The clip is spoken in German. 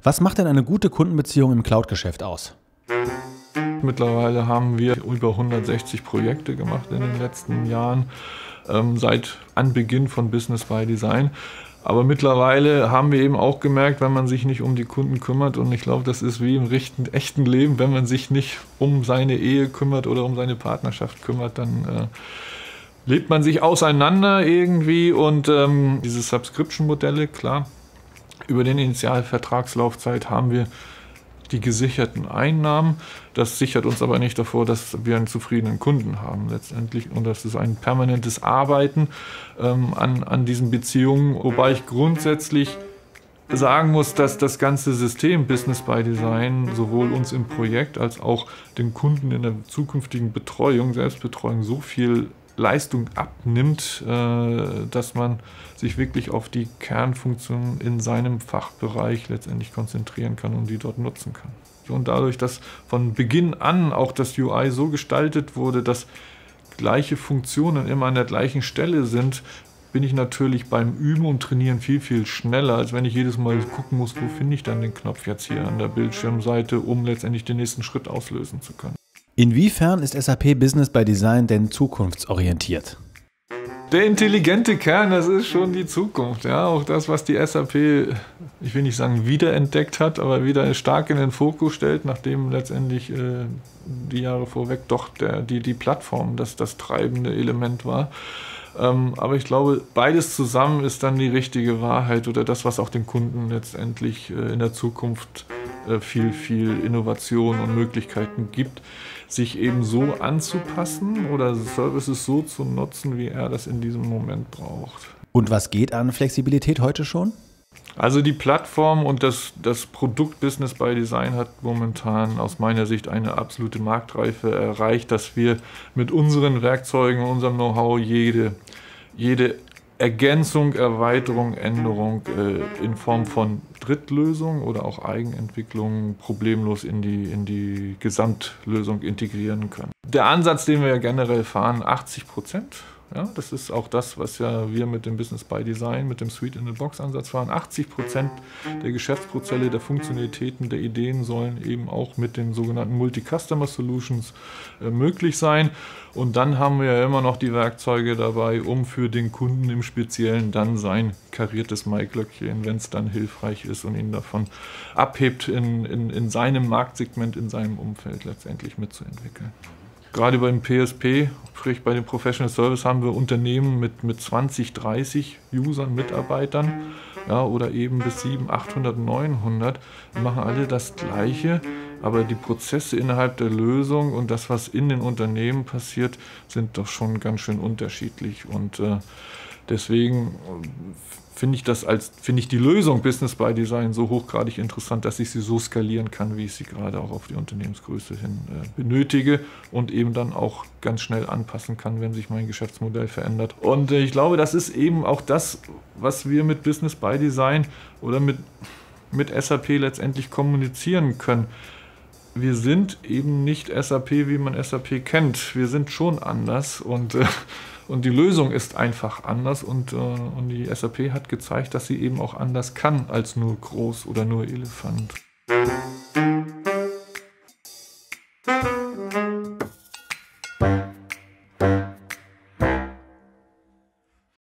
Was macht denn eine gute Kundenbeziehung im Cloud-Geschäft aus? Mittlerweile haben wir über 160 Projekte gemacht in den letzten Jahren, seit Anbeginn von Business by Design. Aber mittlerweile haben wir eben auch gemerkt, wenn man sich nicht um die Kunden kümmert, und ich glaube, das ist wie im echten Leben, wenn man sich nicht um seine Ehe kümmert oder um seine Partnerschaft kümmert, dann lebt man sich auseinander irgendwie. Und diese Subscription-Modelle, klar, über den Initialvertragslaufzeit haben wir die gesicherten Einnahmen. Das sichert uns aber nicht davor, dass wir einen zufriedenen Kunden haben letztendlich. Und das ist ein permanentes Arbeiten an diesen Beziehungen. Wobei ich grundsätzlich sagen muss, dass das ganze System Business by Design sowohl uns im Projekt als auch den Kunden in der zukünftigen Betreuung, Selbstbetreuung, so viel Leistung abnimmt, dass man sich wirklich auf die Kernfunktionen in seinem Fachbereich letztendlich konzentrieren kann und die dort nutzen kann. Und dadurch, dass von Beginn an auch das UI so gestaltet wurde, dass gleiche Funktionen immer an der gleichen Stelle sind, bin ich natürlich beim Üben und Trainieren viel, viel schneller, als wenn ich jedes Mal gucken muss, wo finde ich dann den Knopf jetzt hier an der Bildschirmseite, um letztendlich den nächsten Schritt auslösen zu können. Inwiefern ist SAP Business by Design denn zukunftsorientiert? Der intelligente Kern, das ist schon die Zukunft. Ja, auch das, was die SAP, ich will nicht sagen wiederentdeckt hat, aber wieder stark in den Fokus stellt, nachdem letztendlich die Jahre vorweg doch die Plattform das treibende Element war. Aber ich glaube, beides zusammen ist dann die richtige Wahrheit oder das, was auch den Kunden letztendlich in der Zukunft viel Innovation und Möglichkeiten gibt, sich eben so anzupassen oder Services so zu nutzen, wie er das in diesem Moment braucht. Und was geht an Flexibilität heute schon? Also die Plattform und das Produkt Business by Design hat momentan aus meiner Sicht eine absolute Marktreife erreicht, dass wir mit unseren Werkzeugen und unserem Know-how jede Ergänzung, Erweiterung, Änderung in Form von Drittlösung oder auch Eigenentwicklung problemlos in die Gesamtlösung integrieren können. Der Ansatz, den wir ja generell fahren, 80%. Ja, das ist auch das, was ja wir mit dem Business by Design, mit dem Suite-in-the-Box-Ansatz fahren. 80% der Geschäftsprozesse, der Funktionalitäten, der Ideen sollen eben auch mit den sogenannten Multi-Customer-Solutions möglich sein. Und dann haben wir ja immer noch die Werkzeuge dabei, um für den Kunden im Speziellen dann sein kariertes Maiglöckchen, wenn es dann hilfreich ist und ihn davon abhebt, in seinem Marktsegment, in seinem Umfeld letztendlich mitzuentwickeln. Gerade beim PSP, sprich bei dem Professional Service, haben wir Unternehmen mit 20, 30 Usern, Mitarbeitern, ja, oder eben bis 700, 800, 900. Die machen alle das Gleiche, aber die Prozesse innerhalb der Lösung und das, was in den Unternehmen passiert, sind doch schon ganz schön unterschiedlich. Und deswegen finde ich die Lösung Business by Design so hochgradig interessant, dass ich sie so skalieren kann, wie ich sie gerade auch auf die Unternehmensgröße hin benötige und eben dann auch ganz schnell anpassen kann, wenn sich mein Geschäftsmodell verändert. Und ich glaube, das ist eben auch das, was wir mit Business by Design oder mit SAP letztendlich kommunizieren können. Wir sind eben nicht SAP, wie man SAP kennt. Wir sind schon anders und die Lösung ist einfach anders und die SAP hat gezeigt, dass sie eben auch anders kann als nur groß oder nur Elefant.